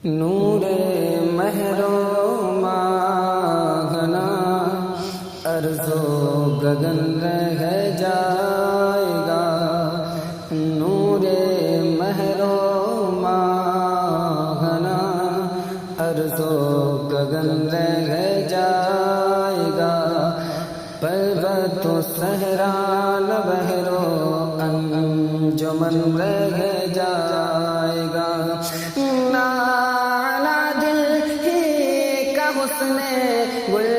نور مہر و ماہنا ارض و گگن رہ جائے گا، نور مہر و ماہنا ارض و گگن رہ جائے گا، پربت و صحرا نہ بحر و انجمن رہ جائے گا، نالا دل ہی کا حسن گل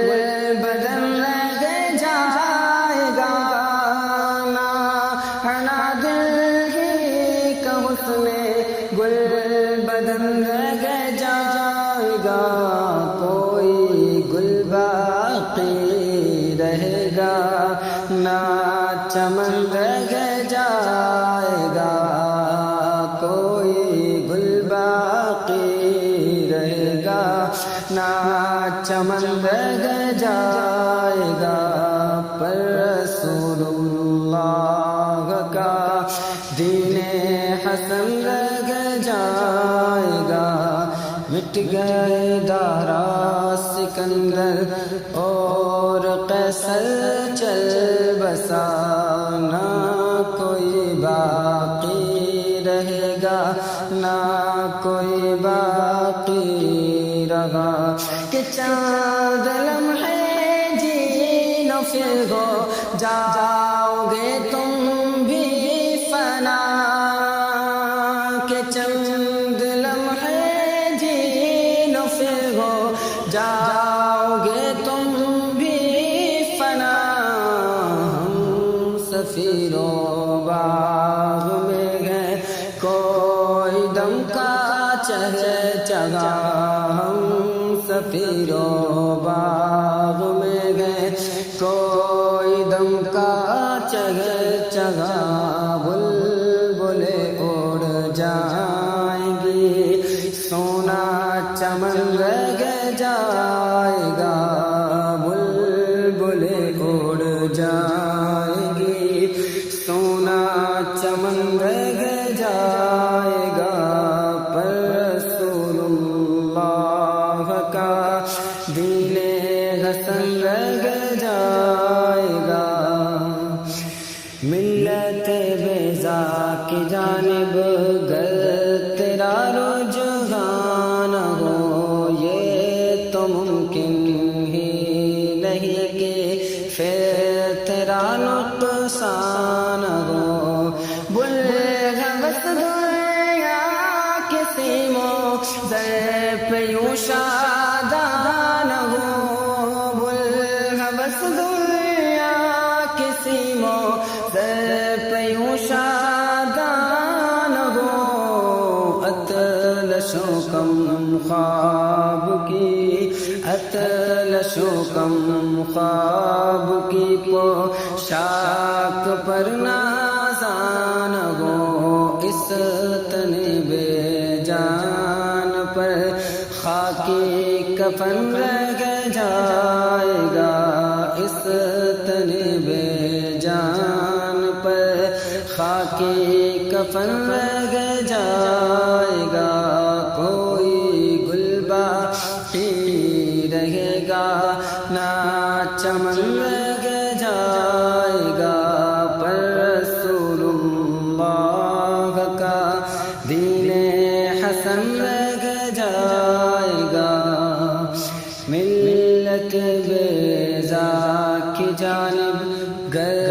بدن رہ جائے گا، نالا دل ہی کا حسن گل بدن رہ جائے گا، کوئی گل باقی رہے گا نہ چمن رہ جائے گا، کوئی گل باقی رہے گا نہ چمن رہ جائے گا، پر رسول اللہ کا دین حسن رہ جائے گا، مٹ گئے دارا سکندر اور قیصر چل بسا، نہ کوئی باقی رہے گا نہ کوئی باقی رہا، کہ چند لمحے جی لو پھر ہو جاؤ گے تم بھی فنا، کہ چند لمحے جی لو پھر ہو جاؤ گے تم بھی فنا، ہم سفیر و باغ میں گئے کوئی دم کا چگا، ہم سفیر و باغ میں گئے کوئی دم کا چگا، بلبلیں اڑ جائیں گی سونا چمن رہ جائے گا، بلبلیں اڑ جائیں گی سونا چمن رہ جائے گا، پر رسول اللہ کا دین حسن رہ جائے گا، ملت بیضا کی جانب گر تیرا رجحان ہو، یہ تو ممکن ہی نہیں کہ پھر تیرا نقصان ہو، بس دنیا کے سیموں زر پہ یوں شادان ہو، بس دنیا کے سیموں زر پہ یوں شادان ہو، اطلس و کم خواب کی اطلس و کم خواب کی پوشاک پر نازان ہو، اس تن بے جان پر خاکی کفن رہ جائے گا، اس تن بے جان پر خاکی کفن رہ جائے گا، کوئی گل باقی رہے گا نہ چمن رہ جائے گا، پر رسول اللہ کا دین حسن رہ جائے گا، ملت بیضا کی جانب گر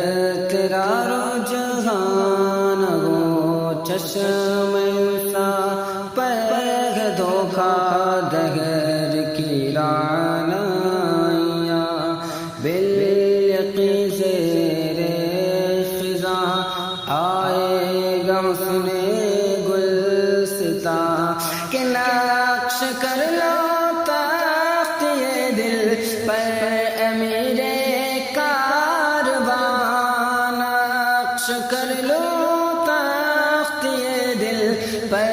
تیرا رجحان ہو، چشم انسا پر دھوکا دہر کی رعنائیاں، بالیقین زیر خزاں آئے گا حسن گلستاں، کہ نقش کر لو تخت یہ دل پر امیر کارواں، نقش کر لو تخت یہ دل پر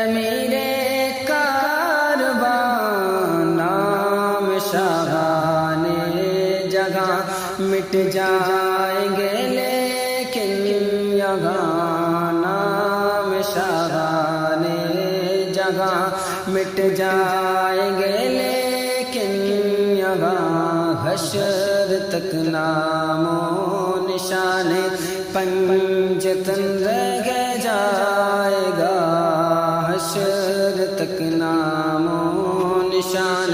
امیر کارواں، نام شاہان جگہ مٹ جائیں گے لیکن یہاں نام شاہان جگہ مٹ جائیں گے لیکن یہاں حشر تک نام و نشان پنجتن رہ جائے گا، حشر تک نام و نشان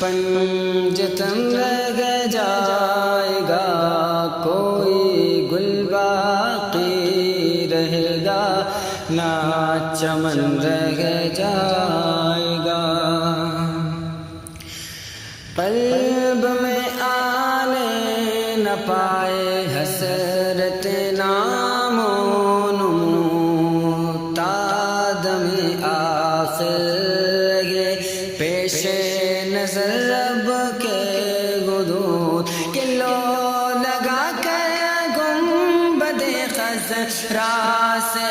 پنجتن رہ جائے گا، کوئی گل باقی رہے گا نہ چمن رہ جائے گا۔ قلب میں آنے نہ پائے حسرت نام و نمو، تادم آخر یہ پیش نظر رب کے حدود، کلو لگا کر گنبد خضرا سے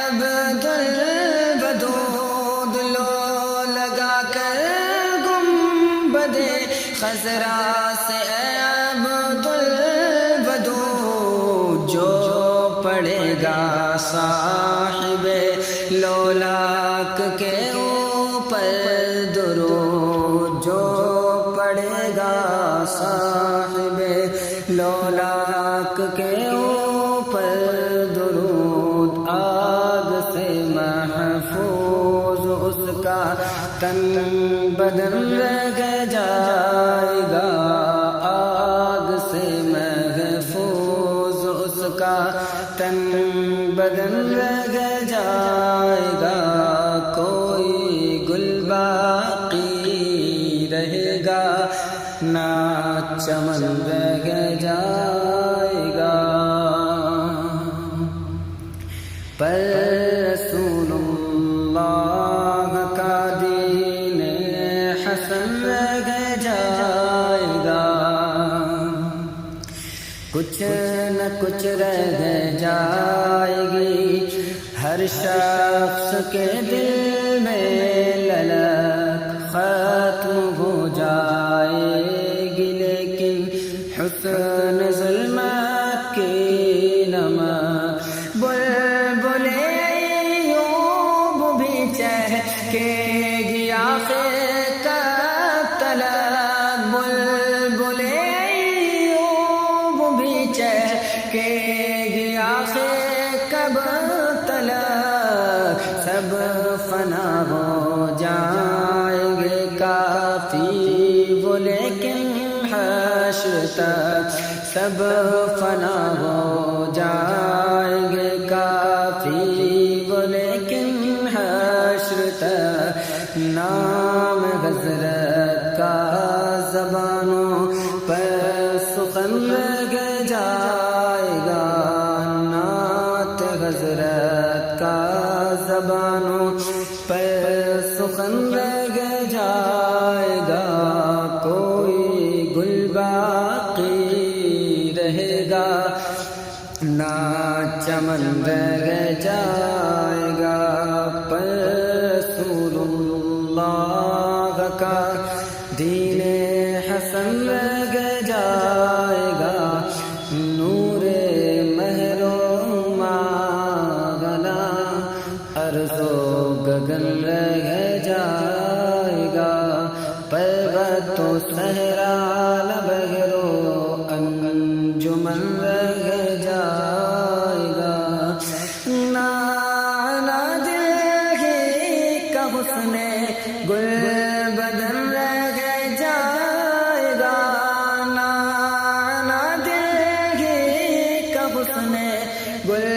عبد الودود، لو لگا کر گنبد خضرا سے عبد الودود، جو پڑے گا صاحب لولاک کے اوپر درود، جو پڑے گا صاحب لولاک کے اوپر درود، آگ سے محفوظ اس کا تن بدن رہ جائے گا، آگ سے محفوظ اس کا تن بدن رہ جائے گا، کوئی گل باقی رہے گا نہ چمن رہ جائے گا۔ پر رسول اللہ کا دین حسن رہ جائے گا، کچھ نہ کچھ رہ جائے گی، ہر شخص کے دل میں للک ختم ہو جائے گی، لیکن حسن ظلمت کی نمک بلبل ایوب بھی چہکے گی آخر کب تلک، بلبل ایوب بھی چہکے گی آخر کب تلک، سب فنا ہو جائیں گے کافی وہ لیکن حشر تک، سب فنا ہو جائیں گے کافی وہ لیکن حشر تک، نام حضرت کا زبانوں پر سخن رہ جائے گا، نعت حضرت کا زبانوں پر سخن رہ جائے گا، کوئی گل باقی رہے گا نہ چمن رہ جائے گا، پر رسول اللہ کا دین حسن رہ جائے گا، نور مہر و ماغنا عرض و گگن رہ جائے گا، پربت و صحرا لبہر و انجمن رہ جائے گا، نانا دل ہی کا حسن گل بدن رہ جائے گا، نانا دل ہی کا حسن گل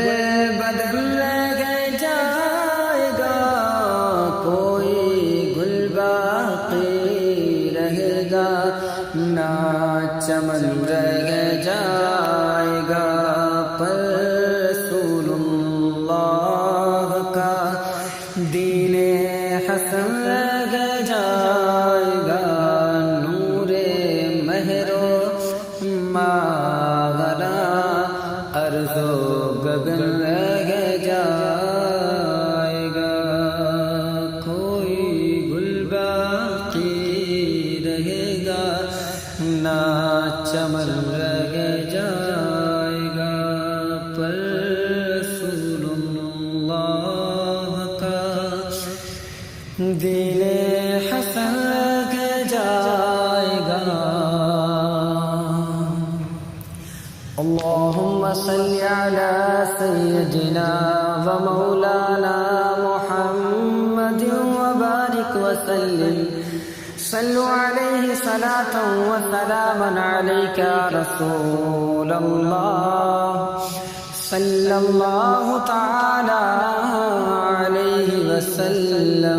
بدن رہ جائے گا، کوئی گل باقی رہے گا نہ چمن رہ جائے گا، پر رسول اللہ کا دین حسن رہ جائے گا، نور مہر و ماغنا عرض و گگن رہ جائے گا، کوئی گل باقی رہے گا نہ چمن رہ جائے گا، پر رسول اللہ کا دل حسن رہ جائے گا اللہم صلی علی سیدنا و مولانا محمد وبارک وسلم صلوا علیہ صلاة و سلاما علیک یا رسول اللہ صلی اللہ تعالی علیہ وسلم